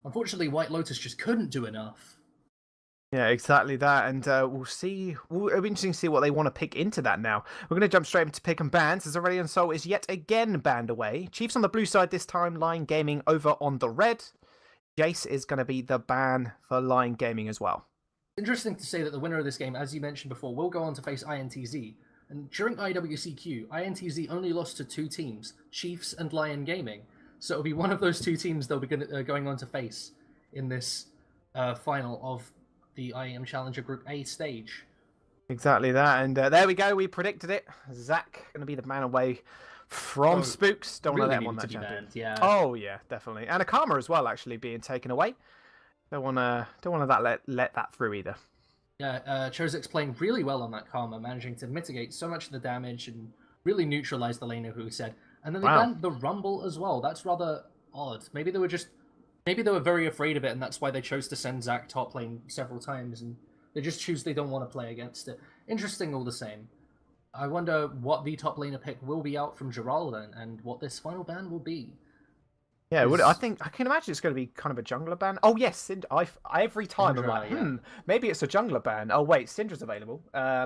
Unfortunately, White Lotus just couldn't do enough. Yeah, exactly that, and we'll see. It'll be interesting to see what they want to pick into that now. We're going to jump straight into pick and bans, as Aurelion Sol is yet again banned away. Chiefs on the blue side this time, Lyon Gaming over on the red. Jace is going to be the ban for Lyon Gaming as well. Interesting to say that the winner of this game, as you mentioned before, will go on to face INTZ. And during IWCQ, INTZ only lost to 2 teams, Chiefs and Lyon Gaming. So it'll be one of those 2 teams they'll be going on to face in this final of the IEM Challenger Group A stage. Exactly that, and there we go. We predicted it. Zach going to be the man away from Spooks. Don't want to let him on that champion. Yeah. Oh yeah, definitely, and Akama as well, actually being taken away. Don't want to let that through either. Yeah, Chozik's playing really well on that Karma, managing to mitigate so much of the damage and really neutralize the laner who said. And then they banned the Rumble as well. That's rather odd. Maybe they were very afraid of it, and that's why they chose to send Zach top lane several times, and they just choose they don't want to play against it. Interesting all the same. I wonder what the top laner pick will be out from Gerald and what this final ban will be. Yeah, I can imagine it's going to be kind of a jungler ban. Oh yes, every time Syndra, I'm like, maybe it's a jungler ban. Oh wait, Syndra's available.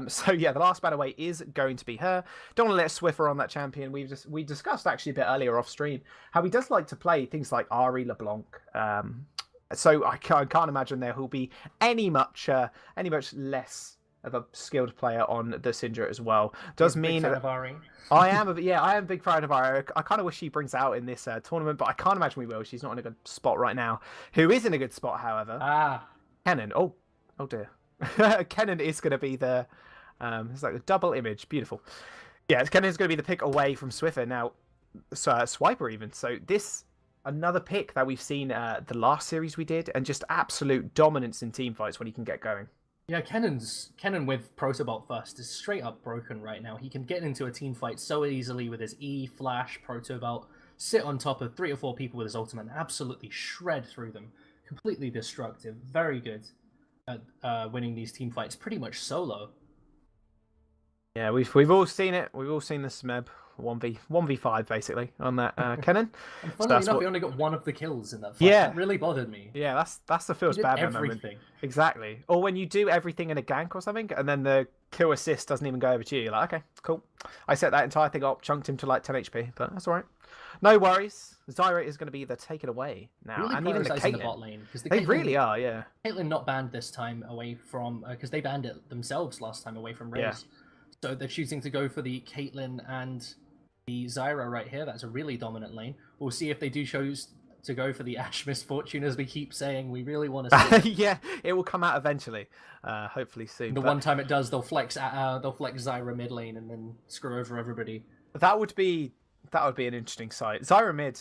So yeah, the last ban away is going to be her. Don't want to let Swiffer on that champion. We discussed actually a bit earlier off stream how he does like to play things like Ahri, LeBlanc. So I can't imagine there will be any much less of a skilled player on the Syndra as well. Does mean fan of Ahri. I am a big fan of Ahri. I kind of wish she brings out in this tournament, but I can't imagine we will. She's not in a good spot right now. Who is in a good spot, however? Kennen. Oh dear. Kennen is going to be the it's like a double image. Beautiful. Yeah, Kennen is going to be the pick away from Swiffer now. Swiper even. So this another pick that we've seen the last series we did, and just absolute dominance in team fights when he can get going. Yeah, Kennen with Protobot first is straight up broken right now. He can get into a team fight so easily with his E, Flash, Protobot, sit on top of 3 or 4 people with his ultimate and absolutely shred through them. Completely destructive. Very good at winning these team fights pretty much solo. Yeah, we've all seen it. We've all seen the Smeb 1v5 basically on that Kennen. And funnily enough, he only got 1 of the kills in that fight. Yeah, that really bothered me. Yeah, that's the feels bad moment. Exactly. Or when you do everything in a gank or something, and then the kill assist doesn't even go over to you. You're like, okay, cool. I set that entire thing up, chunked him to like 10 HP, but that's all right. No worries. Zyra is going to be the take it away now, really and even the Caitlyn. The bot lane, they really are. Yeah. Caitlyn not banned this time away from because they banned it themselves last time away from Raze. Yeah. So they're choosing to go for the Caitlyn and the Zyra right here. That's a really dominant lane. We'll see if they do choose to go for the Ashe Misfortune, as we keep saying. We really want to see. Yeah, it will come out eventually. Hopefully soon. One time it does, they'll flex Zyra mid lane and then screw over everybody. That would be an interesting sight. Zyra mid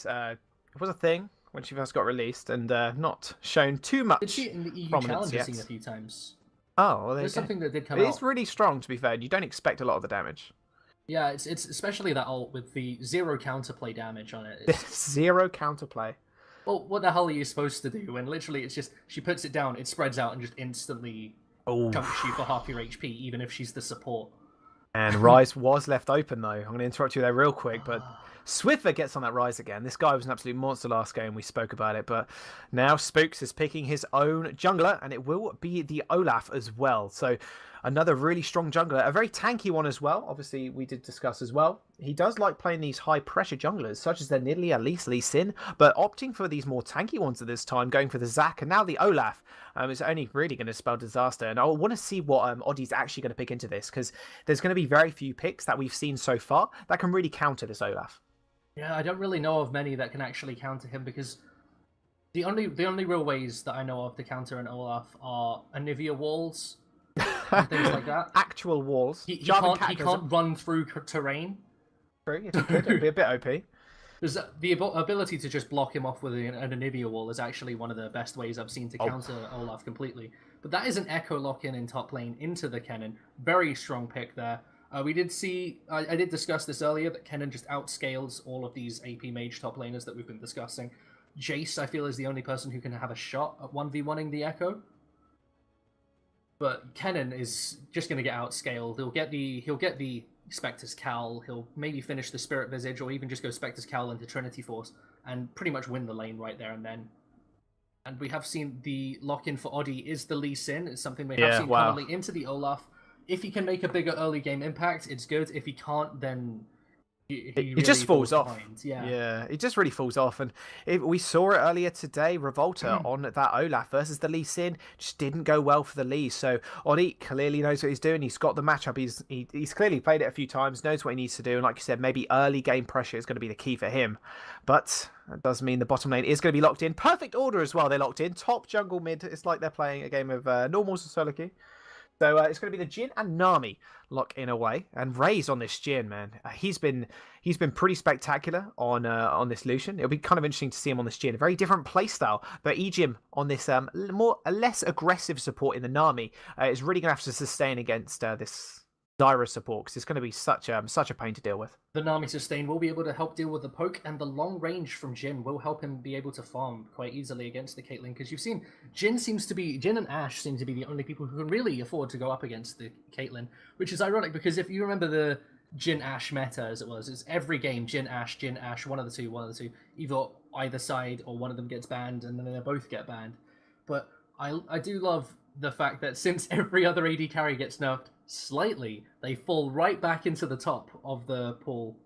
was a thing when she first got released, and not shown too much. Did she in the EU Challenger scene a few times? Oh, well, there's something that did come out. It's really strong, to be fair. You don't expect a lot of the damage. Yeah, it's especially that ult with the 0 counterplay damage on it. 0 counterplay. Well, what the hell are you supposed to do? When literally it's just she puts it down, it spreads out, and just instantly chunks you for half your HP, even if she's the support. And Ryze was left open though. I'm going to interrupt you there real quick, but Swiffer gets on that Ryze again. This guy was an absolute monster last game. We spoke about it, but now Spooks is picking his own jungler, and it will be the Olaf as well. So another really strong jungler, a very tanky one as well. Obviously, we did discuss as well. He does like playing these high-pressure junglers, such as the Nidalee, at least Lee Sin, but opting for these more tanky ones at this time, going for the Zac and now the Olaf, is only really going to spell disaster. And I want to see what Oddie's actually going to pick into this, because there's going to be very few picks that we've seen so far that can really counter this Olaf. Yeah, I don't really know of many that can actually counter him, because the only real ways that I know of to counter an Olaf are Anivia walls and things like that. Actual walls. He can't run through terrain. True, if he could, it'd be a bit OP. There's the ability to just block him off with an Anivia wall is actually one of the best ways I've seen to counter Olaf completely. But that is an Echo lock-in in top lane into the Kennen. Very strong pick there. We did see, I did discuss this earlier, that Kennen just outscales all of these AP mage top laners that we've been discussing. Jace, I feel, is the only person who can have a shot at 1v1ing the Echo. But Kennen is just going to get outscaled. He'll get the Spectre's Cowl, he'll maybe finish the Spirit Visage, or even just go Spectre's Cowl into Trinity Force, and pretty much win the lane right there and then. And we have seen the lock-in for Oddie is the Lee Sin. It's something we have Yeah, seen wow. commonly into the Olaf. If he can make a bigger early game impact, it's good. If he can't, then he It just really falls falls off. behind. Yeah. Yeah, it just really falls off. And we saw it earlier today. Revolta on that Olaf versus the Lee Sin just didn't go well for the Lee. So Odi clearly knows what he's doing. He's got the matchup. He's clearly played it a few times, knows what he needs to do. And like you said, maybe early game pressure is going to be the key for him. But that does mean the bottom lane is going to be locked in. Perfect order as well. They're locked in. Top jungle mid. It's like they're playing a game of normals or solo queue. So it's going to be the Jhin and Nami lock in away, and Ray's on this Jhin, man. He's been pretty spectacular on this Lucian. It'll be kind of interesting to see him on this Jhin. A very different playstyle, but Ejim on this a less aggressive support in the Nami is really going to have to sustain against this Zyra support, because it's going to be such a pain to deal with. The Nami sustain will be able to help deal with the poke, and the long range from Jhin will help him be able to farm quite easily against the Caitlyn, because you've seen Jhin and Ashe seem to be the only people who can really afford to go up against the Caitlyn, which is ironic, because if you remember the Jhin Ashe meta as it was, it's every game Jhin Ashe, one of the two, either side or one of them gets banned and then they both get banned. But I do love the fact that since every other AD carry gets nerfed slightly, they fall right back into the top of the pool.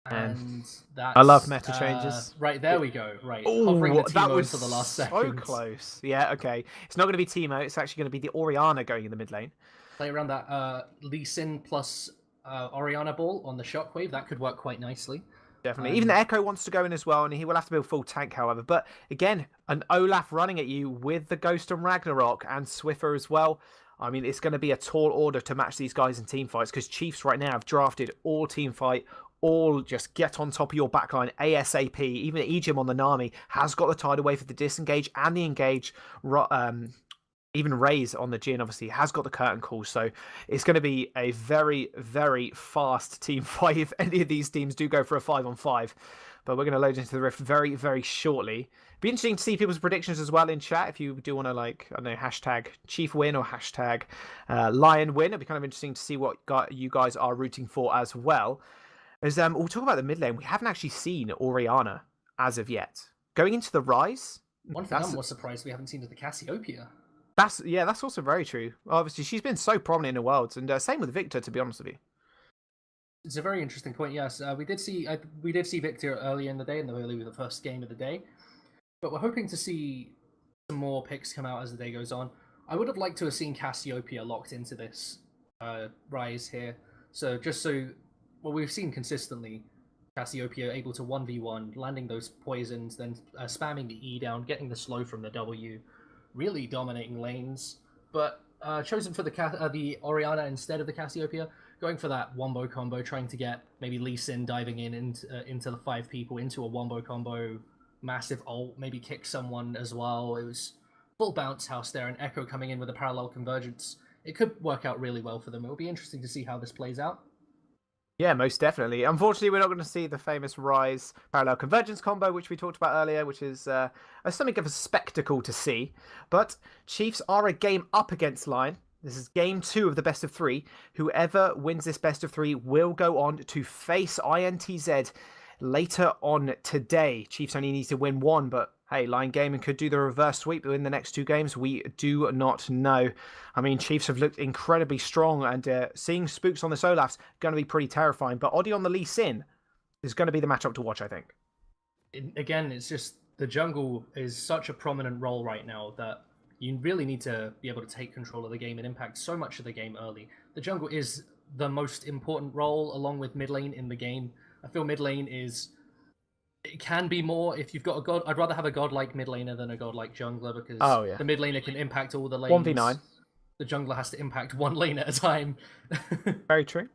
And that's, I love meta changes. Right, there we go. Right, hovering the Teemo that was until the last so second. close. Yeah, okay. It's not going to be Teemo. It's actually going to be the Orianna going in the mid lane. Play around that Lee Sin plus Orianna ball on the Shockwave. That could work quite nicely. Definitely. Even the Echo wants to go in as well, and he will have to build full tank, however. But again, an Olaf running at you with the Ghost and Ragnarok and Swiffer as well. I mean, it's going to be a tall order to match these guys in team fights, because Chiefs right now have drafted all team fight, all just get on top of your backline ASAP. Even Ejim on the Nami has got the tide away for the disengage and the engage. Even Ray's on the Jhin, obviously, has got the curtain call. So it's going to be a very, very fast team fight if any of these teams do go for a 5-on-5. But we're going to load into the Rift very, very shortly. Be interesting to see people's predictions as well in chat. If you do want to, like, I don't know, hashtag Chief win or hashtag Lyon win. It'll be kind of interesting to see what you guys are rooting for as well. As we'll talk about the mid lane. We haven't actually seen Orianna as of yet. Going into the Rise. One thing I'm more surprised we haven't seen is the Cassiopeia. That's also very true. Obviously, she's been so prominent in the worlds, and same with Victor, to be honest with you. It's a very interesting point. Yes, we did see Victor earlier in the day, in the first game of the day, but we're hoping to see some more picks come out as the day goes on. I would have liked to have seen Cassiopeia locked into this Rise here. We've seen consistently Cassiopeia able to 1v1, landing those poisons, then spamming the E down, getting the slow from the W. Really dominating lanes, but chosen for the Orianna instead of the Cassiopeia, going for that wombo combo, trying to get maybe Lee Sin diving into the 5 people into a wombo combo, massive ult, maybe kick someone as well. It was full bounce house there, and Echo coming in with a parallel convergence. It could work out really well for them. It will be interesting to see how this plays out. Yeah, most definitely. Unfortunately, we're not going to see the famous Rise parallel convergence combo, which we talked about earlier, which is something of a spectacle to see. But Chiefs are a game up against Lyon. This is game 2 of the best of 3. Whoever wins this best of 3 will go on to face INTZ later on today. Chiefs only need to win 1, but hey, Lyon Gaming could do the reverse sweep in the next 2 games. We do not know. I mean, Chiefs have looked incredibly strong, and seeing Spooks on this Olaf's going to be pretty terrifying. But Oddie on the Lee Sin is going to be the matchup to watch, I think. Again, it's just the jungle is such a prominent role right now that you really need to be able to take control of the game and impact so much of the game early. The jungle is the most important role, along with mid lane in the game. I feel mid lane it can be more if you've got a god. I'd rather have a godlike mid laner than a godlike jungler, because the mid laner can impact all the lanes. 1v9. The jungler has to impact one lane at a time. Very true.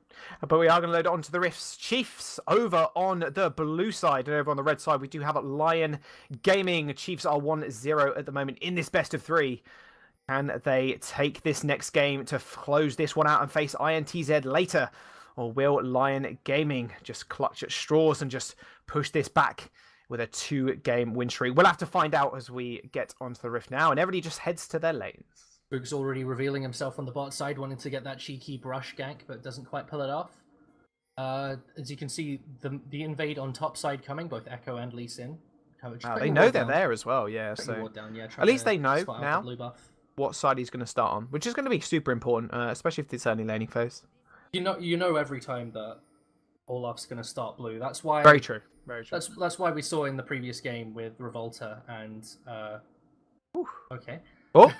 But we are going to load it onto the Rifts. Chiefs over on the blue side, and over on the red side, we do have Lyon Gaming. Chiefs are 1-0 at the moment in this best of 3. Can they take this next game to close this one out and face INTZ later? Or will Lyon Gaming just clutch at straws and just push this back with a 2-game win streak? We'll have to find out as we get onto the Rift now, and everybody just heads to their lanes. Boog's already revealing himself on the bot side, wanting to get that cheeky brush gank, but doesn't quite pull it off. As you can see, the invade on top side coming, both Echo and Lee Sin. Wow, they know they're there as well, yeah. So down, yeah, at least they know now the blue buff. What side he's going to start on, which is going to be super important, especially if it's early laning phase. You know every time that Olaf's going to start blue. That's why. Very true. Very true. That's why we saw in the previous game with Revolta and. Okay. Oh.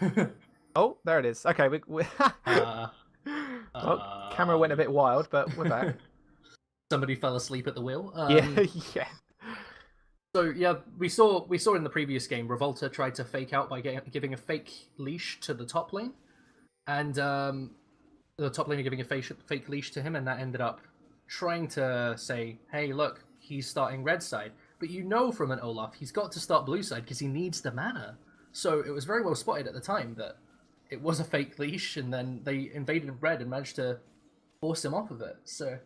Oh, there it is. Okay, camera went a bit wild, but we're back. Somebody fell asleep at the wheel. Yeah. So yeah, we saw in the previous game, Revolta tried to fake out by giving a fake leash to the top lane, and the top laner giving a fake leash to him, and that ended up trying to say, "Hey, look, he's starting red side," but you know from an Olaf, he's got to start blue side because he needs the mana. So it was very well spotted at the time that it was a fake leash, and then they invaded red and managed to force him off of it. So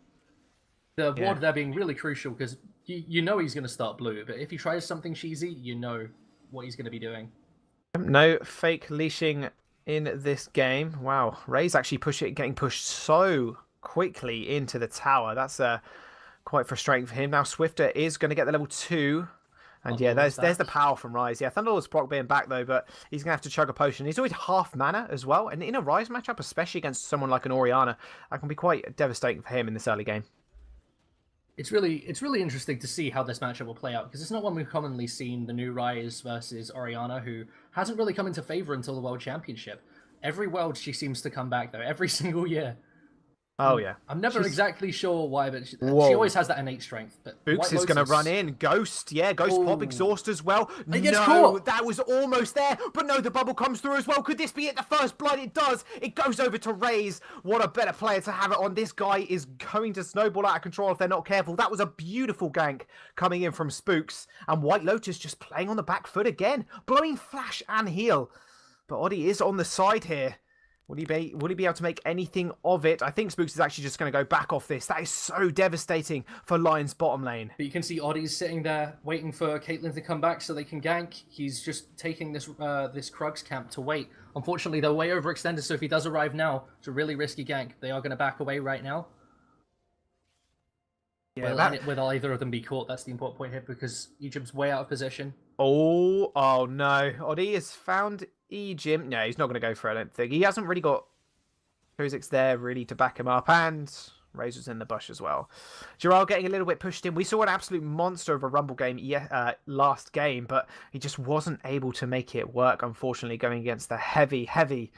the ward there being really crucial because you know he's going to start blue, but if he tries something cheesy, you know what he's going to be doing. No fake leashing in this game. Wow, Ray's actually getting pushed so quickly into the tower. That's quite frustrating for him. Now Swifter is going to get the level 2. And yeah, there's the power from Rise. Yeah, Thunderlord's proc being back though, but he's going to have to chug a potion. He's always half mana as well. And in a Rise matchup, especially against someone like an Orianna, that can be quite devastating for him in this early game. It's really interesting to see how this matchup will play out, because it's not one we've commonly seen, the new Rise versus Orianna, who hasn't really come into favor until the World Championship. Every World she seems to come back though, every single year. Oh yeah, I'm never exactly sure why, but she always has that innate strength. But Books is going to run in. Ghost, Ghost pop exhaust as well. No, that was almost there, but no, the bubble comes through as well. Could this be it? The first blood, it does. It goes over to Raze. What a better player to have it on. This guy is going to snowball out of control if they're not careful. That was a beautiful gank coming in from Spooks, and White Lotus just playing on the back foot again, blowing flash and heal. But Oddie is on the side here. Will he be able to make anything of it? I think Spooks is actually just going to go back off this. That is so devastating for Lyon's bottom lane. But you can see Oddie's sitting there waiting for Caitlyn to come back so they can gank. He's just taking this Krugs camp to wait. Unfortunately, they're way overextended, so if he does arrive now, it's a really risky gank. They are going to back away right now. Yeah, will either of them be caught? That's the important point here, because Egypt's way out of position. Oh no. Oddie has found Egypt. No, he's not going to go for it, I don't think. He hasn't really got Kozik's there really to back him up, and Razor's in the bush as well. Gerald getting a little bit pushed in. We saw an absolute monster of a Rumble game last game, but he just wasn't able to make it work, unfortunately, going against the heavy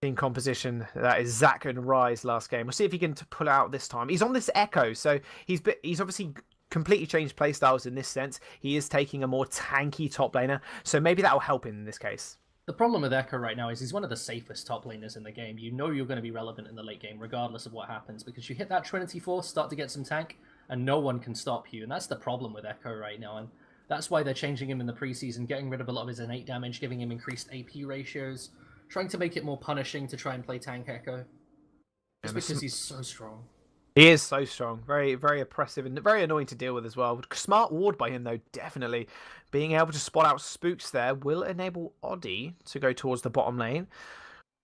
team composition that is Zach and Rise last game. We'll see if he can pull out this time. He's on this Echo, so he's obviously completely changed playstyles in this sense. He is taking a more tanky top laner, so maybe that will help him in this case. The problem with Echo right now is he's one of the safest top laners in the game. You know you're going to be relevant in the late game regardless of what happens, because you hit that Trinity Force, start to get some tank, and no one can stop you. And that's the problem with Echo right now, and that's why they're changing him in the preseason, getting rid of a lot of his innate damage, giving him increased AP ratios, trying to make it more punishing to try and play tank Echo. Just because he's so strong. He is so strong. Very, very oppressive and very annoying to deal with as well. Smart ward by him, though, definitely. Being able to spot out Spooks there will enable Oddie to go towards the bottom lane.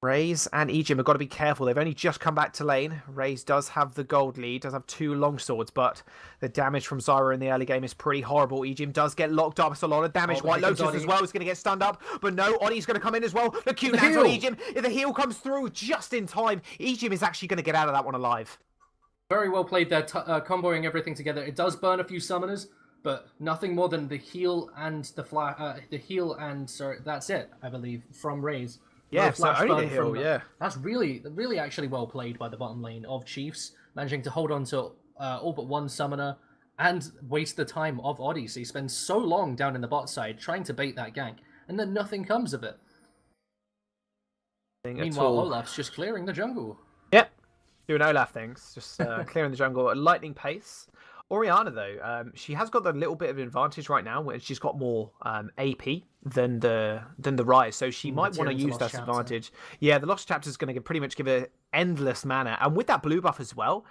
Raze and Ejim have got to be careful. They've only just come back to lane. Raze does have the gold lead, does have 2 longswords, but the damage from Zyra in the early game is pretty horrible. Ejim does get locked up. It's a lot of damage. White Lotus as well is going to get stunned up, but no, Oddie's going to come in as well. The Q lands on Ejim. If the heal comes through just in time, Ejim is actually going to get out of that one alive. Very well played there, comboing everything together. It does burn a few summoners, but nothing more than the heal and that's it, I believe, from Raze. Yeah, so only the heal, yeah. That's really actually well played by the bottom lane of Chiefs, managing to hold on to all but one summoner and waste the time of Oddie. So he spends so long down in the bot side trying to bait that gank, and then nothing comes of it. Meanwhile, Olaf's just clearing the jungle. Yep. Doing Olaf things, just clearing the jungle at lightning pace. Orianna, though, she has got a little bit of an advantage right now, where she's got more AP than the Rise, so she might want to use that advantage. Yeah, the Lost Chapter is going to pretty much give her endless mana, and with that blue buff as well,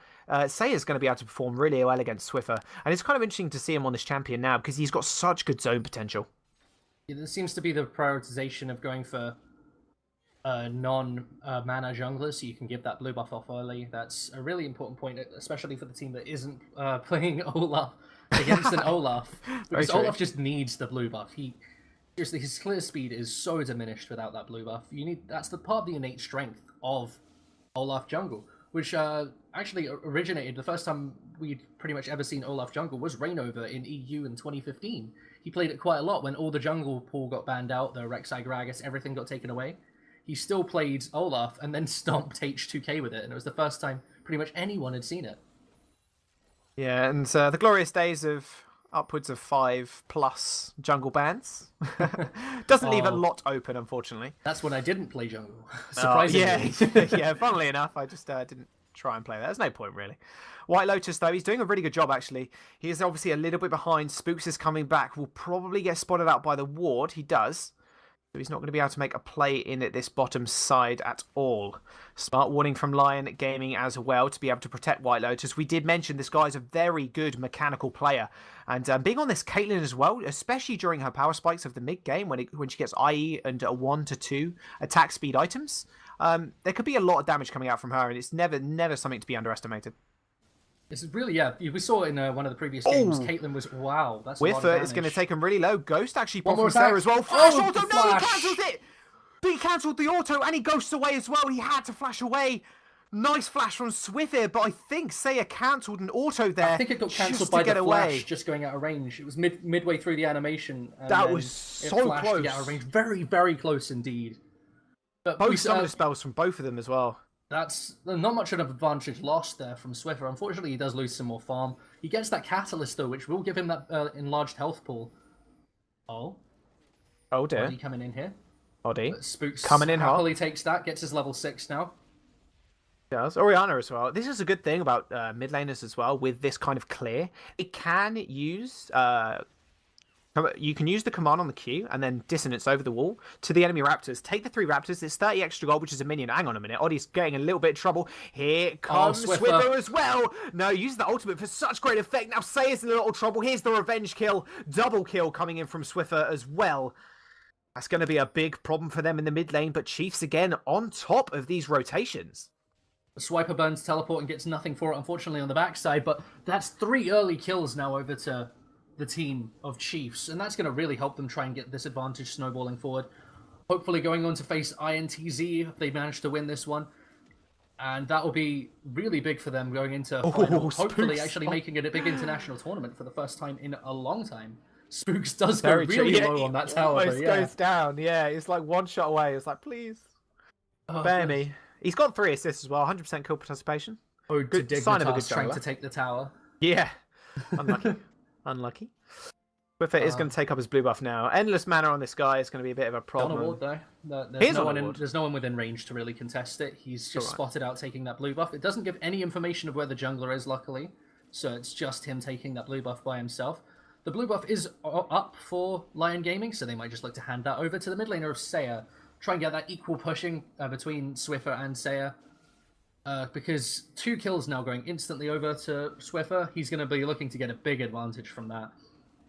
Saya's going to be able to perform really well against Swiffer, and it's kind of interesting to see him on this champion now because he's got such good zone potential. Yeah, there seems to be the prioritization of going for non-mana jungler, so you can give that blue buff off early. That's a really important point, especially for the team that isn't playing Olaf. against an Olaf. Because true. Olaf just needs the blue buff. Seriously, his clear speed is so diminished without that blue buff. That's the part of the innate strength of Olaf jungle, which actually originated the first time we'd pretty much ever seen Olaf jungle was Reignover in EU in 2015. He played it quite a lot when all the jungle pool got banned out, the Rek'Sai Gragas, everything got taken away. He still played Olaf and then stomped H2K with it, and it was the first time pretty much anyone had seen it. Yeah, and the glorious days of upwards of 5+ jungle bans. Doesn't leave a lot open, unfortunately. That's when I didn't play jungle. Surprisingly. Yeah, funnily enough, I just didn't try and play that. There's no point, really. White Lotus, though, he's doing a really good job, actually. He is obviously a little bit behind. Spooks is coming back. Will probably get spotted out by the ward. He does. So he's not going to be able to make a play in at this bottom side at all. Smart warning from Lyon Gaming as well to be able to protect White Lotus. We did mention this guy is a very good mechanical player. And being on this Caitlyn as well, especially during her power spikes of the mid-game when she gets IE and 1 to 2 attack speed items, there could be a lot of damage coming out from her, and it's never something to be underestimated. It's really, yeah, we saw it in one of the previous games. Caitlyn was, wow, that's a lot of damage. Is going to take him really low. Ghost actually popped from Sarah as well. Flash auto, no, he cancelled it! But he cancelled the auto, and he ghosts away as well. He had to flash away. Nice flash from Swiffer, but I think Saya cancelled an auto there. I think it got cancelled by the flash just going out of range. It was midway through the animation. And that was so close. To get out of range. Very, very close indeed. But both summoner spells from both of them as well. That's not much of an advantage lost there from Swiffer. Unfortunately, he does lose some more farm. He gets that Catalyst, though, which will give him that enlarged health pool. Oh dear. Oddie coming in here. Oddie. Spooks coming in hot. Happily takes that, gets his level 6 now. Yes, Orianna as well. This is a good thing about mid laners as well with this kind of clear. It can use... you can use the command on the Q and then dissonance over the wall to the enemy raptors. Take the 3 raptors. It's 30 extra gold, which is a minion. Hang on a minute. Oddie's getting a little bit of trouble. Here comes Swiffer as well. No, use the ultimate for such great effect. Now Saya's in a little trouble. Here's the revenge kill. Double kill coming in from Swiffer as well. That's going to be a big problem for them in the mid lane. But Chiefs again on top of these rotations. Swiper burns teleport and gets nothing for it, unfortunately, on the backside. But that's 3 early kills now over to the team of Chiefs, and that's going to really help them try and get this advantage snowballing forward. Hopefully going on to face INTZ if they manage to win this one, and that will be really big for them going into final. Hopefully actually making it a big international tournament for the first time in a long time. Spooks does go really low on that tower. Almost goes down, yeah. It's like 1 shot away. It's like, please, spare me. He's got 3 assists as well, 100% kill participation. Oh, good sign of a good trying to take the tower. Yeah, unlucky. Unlucky. Swiffer is going to take up his blue buff now. Endless mana on this guy is going to be a bit of a problem. On a ward, though. There's no one within range to really contest it. He's just spotted out taking that blue buff. It doesn't give any information of where the jungler is, luckily. So it's just him taking that blue buff by himself. The blue buff is up for Lyon Gaming, so they might just look to hand that over to the mid laner of Saya. Try and get that equal pushing between Swiffer and Saya. Because 2 kills now going instantly over to Swiffer, he's going to be looking to get a big advantage from that.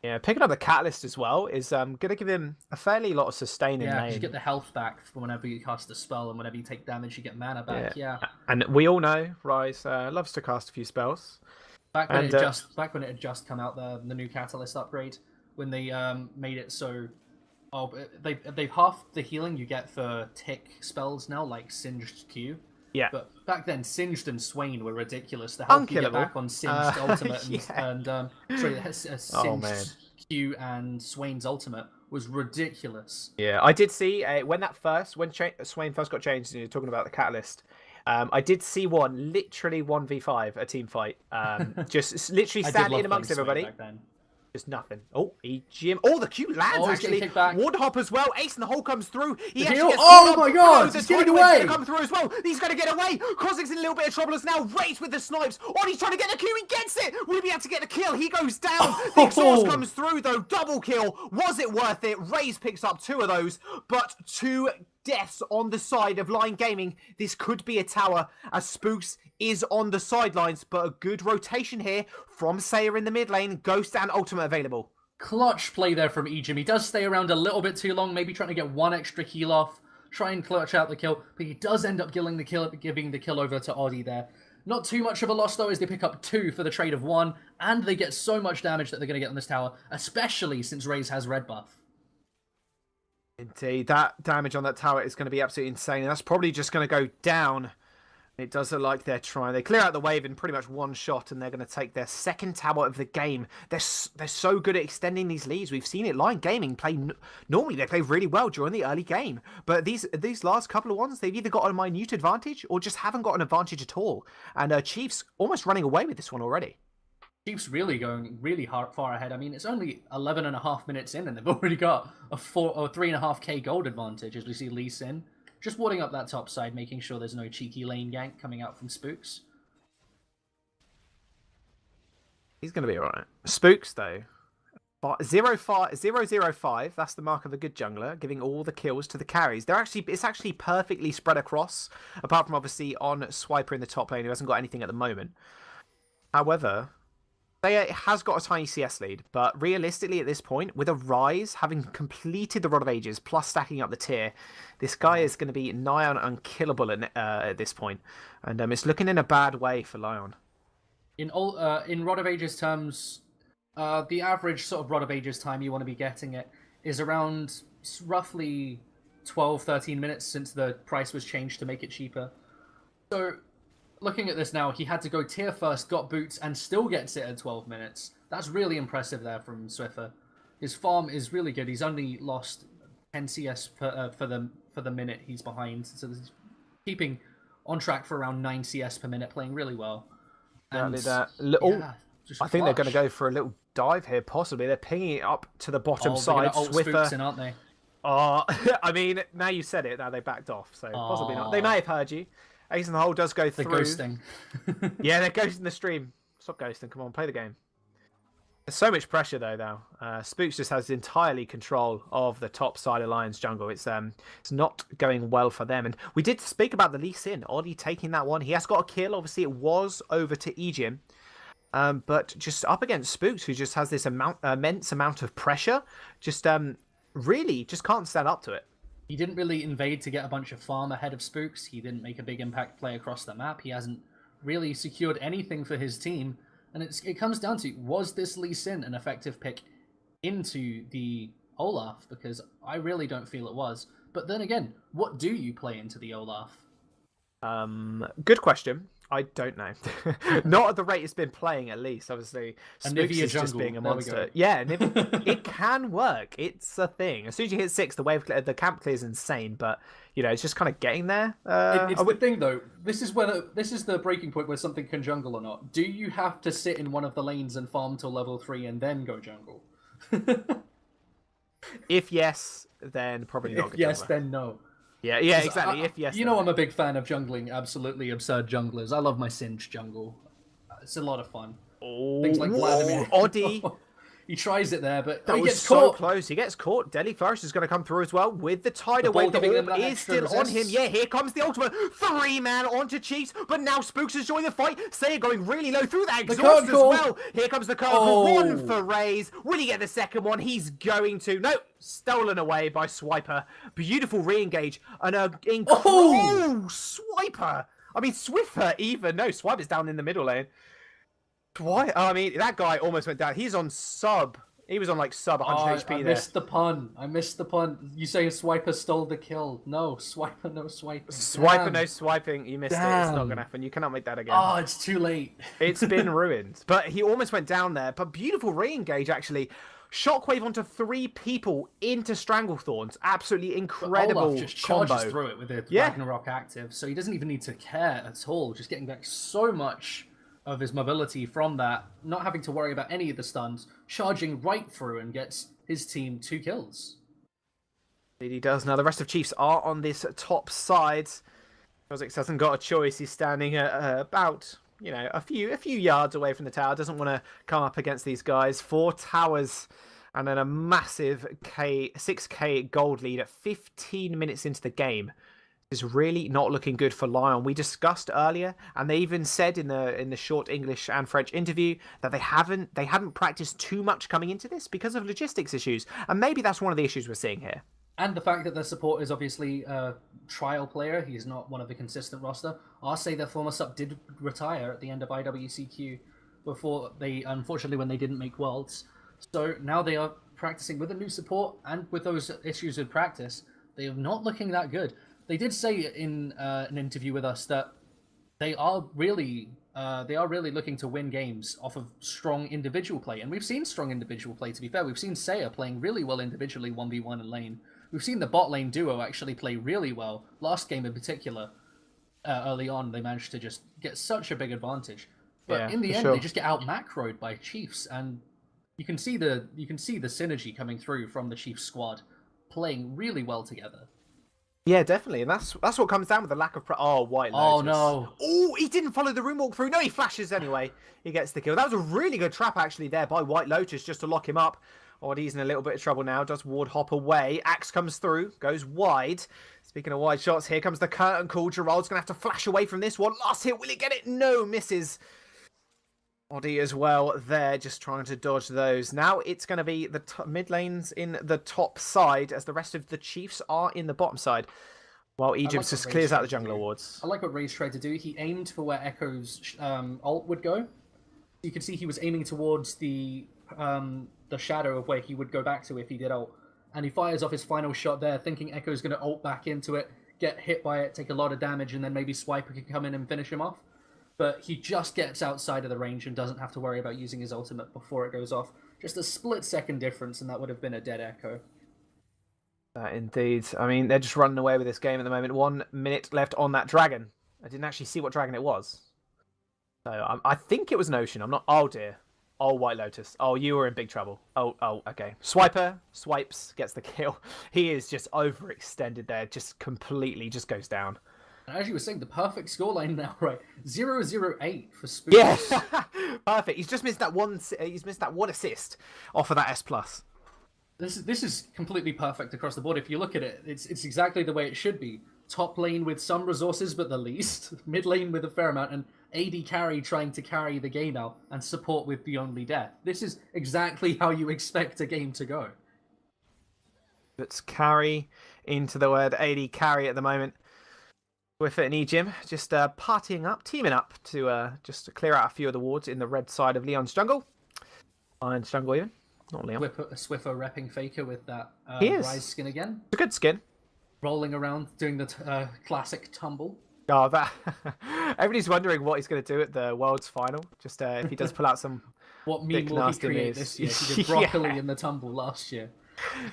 Yeah, picking up the Catalyst as well is going to give him a fairly lot of sustain in lane. Yeah, you get the health back for whenever you cast a spell, and whenever you take damage, you get mana back. Yeah. And we all know Rise loves to cast a few spells. Back when it had just come out, the new Catalyst upgrade, when they made it so... they've halved the healing you get for tick spells now, like Singed Q. Yeah. But back then, Singed and Swain were ridiculous. The health you get back on Singed Ultimate Singed Q and Swain's Ultimate was ridiculous. Yeah, I did see when Swain first got changed, and you're talking about the Catalyst, I did see one, literally 1v5, a team fight. Just literally standing in amongst everybody. Just nothing. Oh, EGM. Oh, the Q lands actually. Woodhop as well. Ace in the hole comes through. He actually gets my god! He's getting away! Come through as well. He's going to get away. Kozik's in a little bit of trouble as now. Race with the snipes. Oh, he's trying to get the Q. He gets it. Will he be able to get the kill? He goes down. The exhaust comes through though. Double kill. Was it worth it? Raze picks up 2 of those, but 2 deaths on the side of Lyon Gaming. This could be a tower as Spooks is on the sidelines, but a good rotation here from Saya in the mid lane. Ghost and Ultimate available. Clutch play there from EGM. He does stay around a little bit too long, maybe trying to get 1 extra heal off, try and clutch out the kill, but he does end up giving the kill over to Oddie there. Not too much of a loss, though, as they pick up 2 for the trade of 1, and they get so much damage that they're going to get on this tower, especially since Raze has red buff. Indeed, that damage on that tower is going to be absolutely insane, and that's probably just going to go down. It does look like they're trying. They clear out the wave in pretty much one shot, and they're going to take their second tower of the game. They're so good at extending these leads. We've seen it. Lyon Gaming play normally they play really well during the early game, but these last couple of ones, they've either got a minute advantage or just haven't got an advantage at all. And Chiefs almost running away with this one already. Chiefs really going really far ahead. I mean, it's only 11.5 minutes in, and they've already got a 3.5k gold advantage as we see Lee Sin just warding up that top side, making sure there's no cheeky lane gank coming out from Spooks. He's going to be alright. Spooks, though. 0-5, that's the mark of a good jungler, giving all the kills to the carries. It's actually perfectly spread across, apart from obviously on Swiper in the top lane, who hasn't got anything at the moment. However, Thea has got a tiny CS lead, but realistically at this point, with a Rise having completed the Rod of Ages plus stacking up the tier, this guy is going to be nigh on unkillable at this point, and it's looking in a bad way for Lyon. In Rod of Ages terms, the average sort of Rod of Ages time you want to be getting it is around roughly 12-13 minutes since the price was changed to make it cheaper. So looking at this now, he had to go tier first, got boots, and still gets it at 12 minutes. That's really impressive there from Swiffer. His farm is really good. He's only lost 10 CS for the minute he's behind, so he's keeping on track for around 9 CS per minute, playing really well. And I think they're going to go for a little dive here, possibly. They're pinging it up to the bottom side. Swiffer, in, aren't they? I mean, now you said it, now they backed off, so possibly not. They may have heard you. Ace in the hole does go through. The ghosting. Yeah, they're ghosting the stream. Stop ghosting. Come on, play the game. There's so much pressure, though, now. Spooks just has entirely control of the top side of Lion's jungle. It's not going well for them. And we did speak about the Lee Sin. Oddly taking that one. He has got a kill. Obviously, it was over to IEM. But just up against Spooks, who just has this immense amount of pressure. Just really just can't stand up to it. He didn't really invade to get a bunch of farm ahead of Spooks. He didn't make a big impact play across the map. He hasn't really secured anything for his team. And it comes down to, was this Lee Sin an effective pick into the Olaf? Because I really don't feel it was. But then again, what do you play into the Olaf? Good question. I don't know. Not at the rate it's been playing, at least. Obviously, Spooks is just being a monster. Yeah, it can work. It's a thing. As soon as you hit 6, the camp clear is insane. But it's just kind of getting there. It's the thing, though. This is the breaking point where something can jungle or not. Do you have to sit in one of the lanes and farm till level 3 and then go jungle? If yes, then probably not. If yes, then no. Yeah, exactly. If yes, I'm a big fan of jungling absolutely absurd junglers. I love my Singe jungle. It's a lot of fun. Things like Vladimir. Oddie. He tries it there, but he gets so close. He gets caught. Deadly Flourish is going to come through as well with the Tidal Wave. The orb is still on him. Yeah, here comes the ultimate. 3-man onto Chiefs, but now Spooks is joining the fight. Saya going really low through that exhaust as well. Here comes the card call. 1 for Raze. Will he get the second one? He's going to. No, stolen away by Swiper. Beautiful re-engage. And Swiper. I mean, Swiffer even. No, Swiper's down in the middle lane. Why? I mean, that guy almost went down. He's on sub. He was on like sub 100 HP there. I missed the pun. You say Swiper stole the kill. No, Swiper, no swiping. Swiper, no swiping. You missed it. It's not going to happen. You cannot make that again. Oh, it's too late. It's been ruined. But he almost went down there. But beautiful re-engage, actually. Shockwave onto 3 people into Stranglethorns. Absolutely incredible Olaf just charges through it with the Ragnarok active. So he doesn't even need to care at all. Just getting back so much of his mobility from that, not having to worry about any of the stuns, charging right through and gets his team 2 kills. Indeed he does. Now the rest of Chiefs are on this top side. Kha'Zix hasn't got a choice. He's standing at about, a few yards away from the tower. Doesn't want to come up against these guys. 4 towers and then a massive 6k gold lead at 15 minutes into the game. Is really not looking good for Lyon. We discussed earlier, and they even said in the short English and French interview that they hadn't practiced too much coming into this because of logistics issues, and maybe that's one of the issues we're seeing here. And the fact that their support is obviously a trial player, he's not one of the consistent roster. Arce, their former sub, did retire at the end of IWCQ before they, unfortunately, when they didn't make Worlds. So now they are practicing with a new support, and with those issues with practice, they are not looking that good. They did say in an interview with us that they are really looking to win games off of strong individual play, and we've seen strong individual play. To be fair, we've seen Saya playing really well individually 1v1 in lane. We've seen the bot lane duo actually play really well. Last game in particular, early on, they managed to just get such a big advantage. But in the end, they just get out macroed by Chiefs, and you can see the synergy coming through from the Chiefs squad, playing really well together. Yeah, definitely, and that's what comes down with the lack of. White Lotus. Oh no! Oh, he didn't follow the room walk through. No, he flashes anyway. He gets the kill. That was a really good trap actually there by White Lotus just to lock him up. He's in a little bit of trouble now. Does ward hop away. Axe comes through. Goes wide. Speaking of wide shots, here comes the curtain call. Gerald's going to have to flash away from this one. Last hit. Will he get it? No, misses. Oddie as well there, just trying to dodge those. Now it's going to be the mid lanes in the top side as the rest of the Chiefs are in the bottom side. While Egypt just clears out the jungle awards. I like what Ray's tried to do. He aimed for where Echo's ult would go. You can see he was aiming towards the shadow of where he would go back to if he did ult. And he fires off his final shot there, thinking Echo's going to ult back into it, get hit by it, take a lot of damage, and then maybe Swiper can come in and finish him off. But he just gets outside of the range and doesn't have to worry about using his ultimate before it goes off. Just a split-second difference, and that would have been a dead Echo. Indeed. I mean, they're just running away with this game at the moment. 1 minute left on that dragon. I didn't actually see what dragon it was. So I think it was an ocean. I'm not... Oh, dear. Oh, White Lotus. Oh, you were in big trouble. Oh, okay. Swiper swipes, gets the kill. He is just overextended there. Just completely just goes down. As you were saying, the perfect scoreline now, right? 0-0-8 for Spooks. Yeah, perfect. He's just missed that one. He's missed that one assist off of that S+. This is completely perfect across the board. If you look at it, it's exactly the way it should be. Top lane with some resources, but the least. Mid lane with a fair amount, and AD carry trying to carry the game out, and support with the only death. This is exactly how you expect a game to go. Let's carry into the word AD carry at the moment. With it and EGM just partying up, teaming up to just to clear out a few of the wards in the red side of Lyon's jungle. Lion's jungle even, not Lyon. Swiffer repping Faker with that Rise skin again. It's a good skin. Rolling around, doing the classic tumble. Oh, that! Everybody's wondering what he's going to do at the World's Final. Just if he does pull out some what meme will he create this year? He did broccoli in the tumble last year.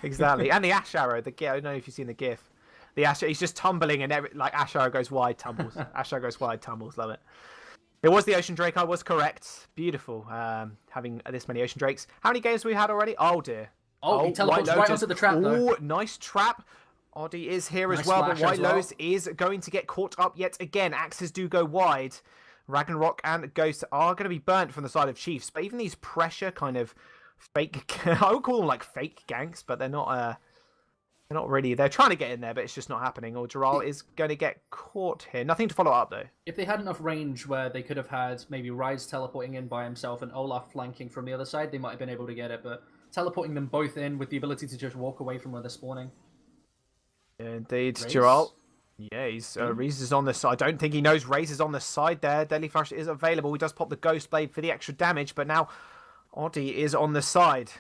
Exactly, and the Ash Arrow. I don't know if you've seen the GIF. The Ash, he's just tumbling and Ash Arrow goes wide, tumbles. Ash Arrow goes wide, tumbles. Love it. It was the Ocean Drake. I was correct. Beautiful. Having this many Ocean Drakes. How many games have we had already? Oh dear. Oh, he teleports right onto the trap. Oh, nice trap. Oddie is here as well, but White Lotus is going to get caught up yet again. Axes do go wide. Ragnarok and Ghost are going to be burnt from the side of Chiefs, but even these pressure kind of fake, I would call them like fake ganks, but they're not. They're not really. They're trying to get in there, but it's just not happening. Or Gerald is going to get caught here. Nothing to follow up, though. If they had enough range where they could have had maybe Rise teleporting in by himself and Olaf flanking from the other side, they might have been able to get it. But teleporting them both in with the ability to just walk away from where they're spawning. Yeah, indeed, Gerald. Yeah, Reese is on the side. I don't think he knows Raze is on the side there. Deadly Flash is available. He does pop the Ghost Blade for the extra damage, but now Oddie is on the side.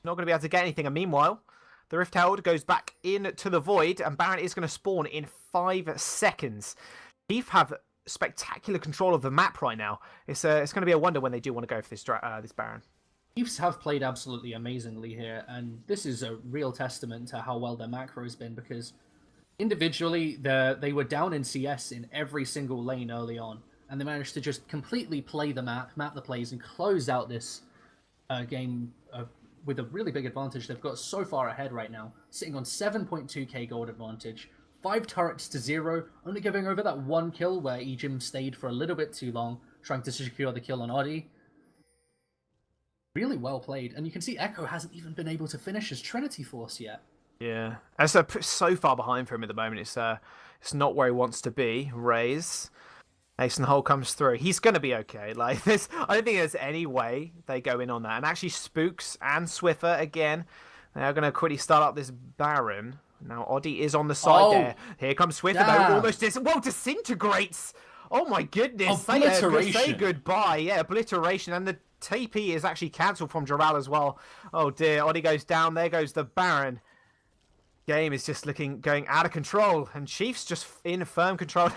Not going to be able to get anything. And meanwhile, the Rift Herald goes back into the Void, and Baron is going to spawn in 5 seconds. Chief have spectacular control of the map right now. It's going to be a wonder when they do want to go for this Baron. Chiefs have played absolutely amazingly here, and this is a real testament to how well their macro has been, because individually they were down in CS in every single lane early on, and they managed to just completely play the map the plays, and close out this game with a really big advantage. They've got so far ahead right now, sitting on 7.2k gold advantage, 5 turrets to 0, only giving over that 1 kill where EGM stayed for a little bit too long, trying to secure the kill on Oddie. Really well played, and you can see Echo hasn't even been able to finish his Trinity Force yet. Yeah, and so far behind for him at the moment. It's not where he wants to be. Raze. Ace and Hole comes through. He's going to be okay. Like this, I don't think there's any way they go in on that. And actually, Spooks and Swiffer again. They are going to quickly start up this Baron. Now, Oddie is on the side there. Here comes Swiffer, though. Almost disintegrates. Oh, my goodness. Say goodbye. Yeah, obliteration. And the TP is actually cancelled from Joral as well. Oh, dear. Oddie goes down. There goes the Baron. Game is just going out of control, and Chiefs just in firm control.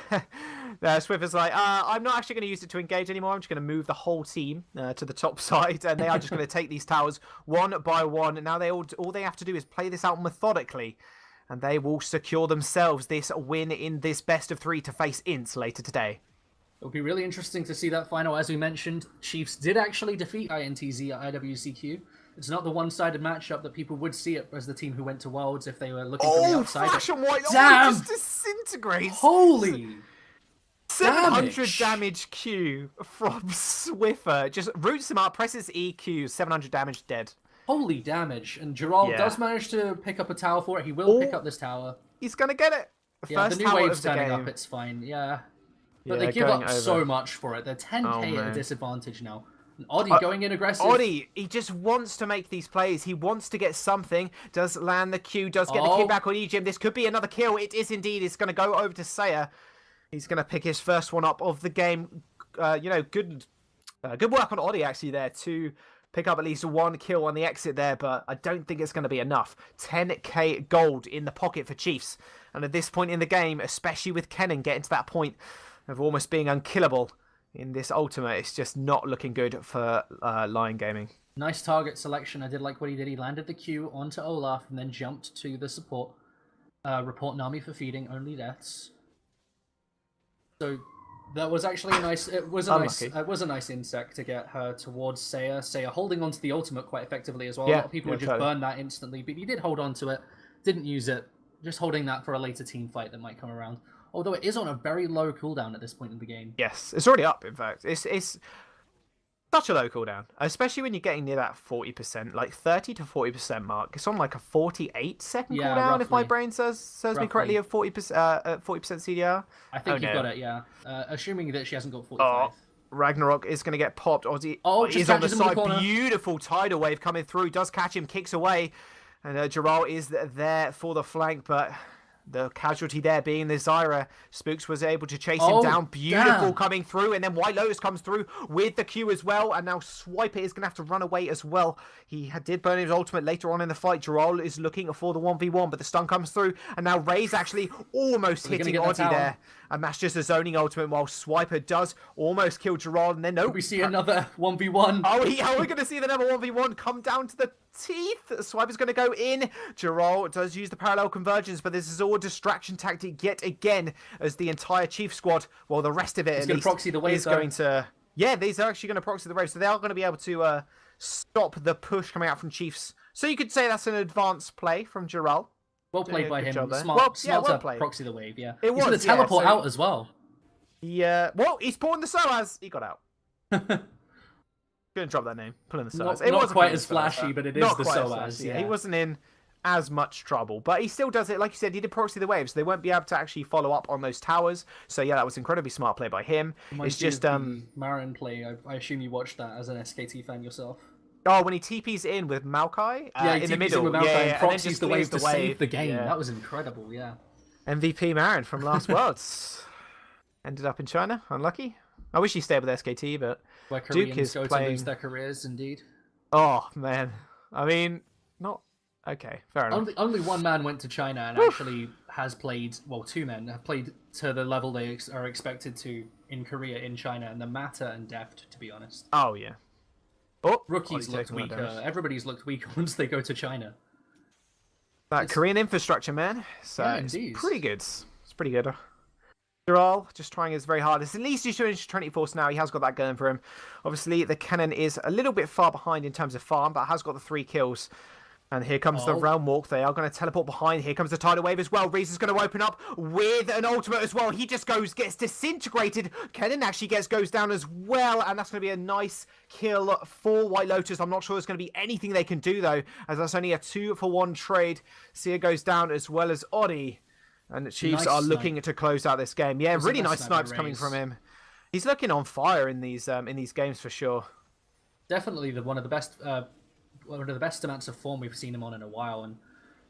Swiffer's like, I'm not actually going to use it to engage anymore. I'm just going to move the whole team to the top side, and they are just going to take these towers one by one. And now all they have to do is play this out methodically, and they will secure themselves this win in this best of 3 to face Ints later today. It'll be really interesting to see that final. As we mentioned, Chiefs did actually defeat INTZ at IWCQ. It's not the one-sided matchup that people would see it as the team who went to Worlds if they were looking for the outside. Flash and white! Damn! Just disintegrates! Holy 700 damage Q from Swiffer. Just roots him up, presses EQ, 700 damage, dead. Holy damage. And Gerald does manage to pick up a tower for it. He will pick up this tower. He's going to get it. The new wave's turning up, it's fine. Yeah. But they give up so much for it. They're 10k at a disadvantage now. And Oddie going in aggressive. Oddie, he just wants to make these plays. He wants to get something. Does land the Q, does get the kill back on EGM. This could be another kill. It is indeed. It's going to go over to Saya. He's going to pick his first one up of the game. Good work on Oddie, actually, there to pick up at least one kill on the exit there, but I don't think it's going to be enough. 10k gold in the pocket for Chiefs. And at this point in the game, especially with Kennen getting to that point of almost being unkillable in this ultimate, it's just not looking good for Lyon Gaming. Nice target selection. I did like what he did. He landed the Q onto Olaf and then jumped to the support. Report Nami for feeding, only deaths. So that was actually a nice. It was a nice insect to get her towards Saya. Saya holding onto the ultimate quite effectively as well. A lot of people would just burn that instantly, but he did hold on to it. Didn't use it. Just holding that for a later team fight that might come around. Although it is on a very low cooldown at this point in the game. Yes, it's already up, in fact. It's such a low cooldown, especially when you're getting near that 40%, like 30 to 40% mark. It's on like a 48-second cooldown, roughly. If my brain serves me correctly, at 40% CDR. I think you've got it, yeah. Assuming that she hasn't got 45. Ragnarok is going to get popped. Ozzy is on the side. Beautiful tidal wave coming through. Does catch him, kicks away. And Gerald is there for the flank, but the casualty there being the Zyra. Spooks was able to chase him down. Beautiful coming through. And then White Lotus comes through with the Q as well. And now Swiper is going to have to run away as well. He did burn his ultimate later on in the fight. Gerald is looking for the 1v1, but the stun comes through. And now Ray's actually almost hitting Oddie there. And that's just a zoning ultimate, while Swiper does almost kill Gerald. And then we see another 1v1. Are we going to see the number 1v1 come down to the teeth? Swiper's going to go in. Gerald does use the parallel convergence, but this is all a distraction tactic yet again, as the entire Chief squad, well, the rest of it at least, proxy the wave, is going to... Yeah, these are actually going to proxy the wave, so they are going to be able to stop the push coming out from Chiefs. So you could say that's an advanced play from Gerald. Well played by him. Smart to proxy the wave, yeah. He's going to teleport out as well. Yeah. Well, he spawned the SOAS. He got out. Couldn't drop that name. Put in the SOAS. It wasn't quite as flashy, but it is the SOAS. Yeah. He wasn't in as much trouble, but he still does it. Like you said, he did proxy the waves, so they won't be able to actually follow up on those towers. So yeah, that was incredibly smart play by him. It's just Marin play. I assume you watched that as an SKT fan yourself. Oh, when he TPs in with Maokai in the middle, and proxies the wave to save the game. Yeah. That was incredible, yeah. MVP Marin from last Worlds. Ended up in China, unlucky. I wish he stayed with SKT, but where Koreans Duke is to lose their careers, indeed. Oh, man. I mean, not... Okay, fair enough. Only one man went to China and actually has played... Well, two men have played to the level they are expected to in Korea, in China, and the Matter and Deft, to be honest. Oh, yeah. Rookies looked weaker. Everybody's looked weaker once they go to China. That Korean infrastructure, man. So it's pretty good. It's pretty good. Gerald just trying his very hardest. At least he's doing 24 now. He has got that going for him. Obviously, the cannon is a little bit far behind in terms of farm, but has got the 3 kills. And here comes the Realm Walk. They are going to teleport behind. Here comes the Tidal Wave as well. Reese is going to open up with an ultimate as well. He just gets disintegrated. Kennen actually goes down as well. And that's going to be a nice kill for White Lotus. I'm not sure there's going to be anything they can do, though, as that's only a 2-for-1 trade. Sia goes down as well as Oddie. And the Chiefs are looking to close out this game. Yeah, really nice snipes coming from him. He's looking on fire in these games for sure. Definitely one of the best... one of the best amounts of form we've seen him on in a while, and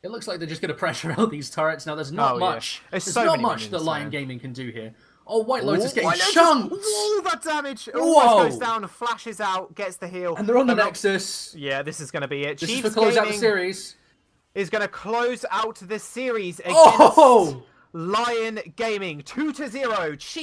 it looks like they're just going to pressure out these turrets. Now, there's not much. Yeah. There's so not many much minions, that Lion man. Gaming can do here. Oh, White Lotus getting White Lotus. chunked! Whoa, that damage! Whoa. Almost goes down, flashes out, gets the heal. And they're on the Nexus. Yeah, this is going to be it. This Chiefs is for close out the Gaming series. is going to close out the series against Lion Gaming. 2-0. Chiefs.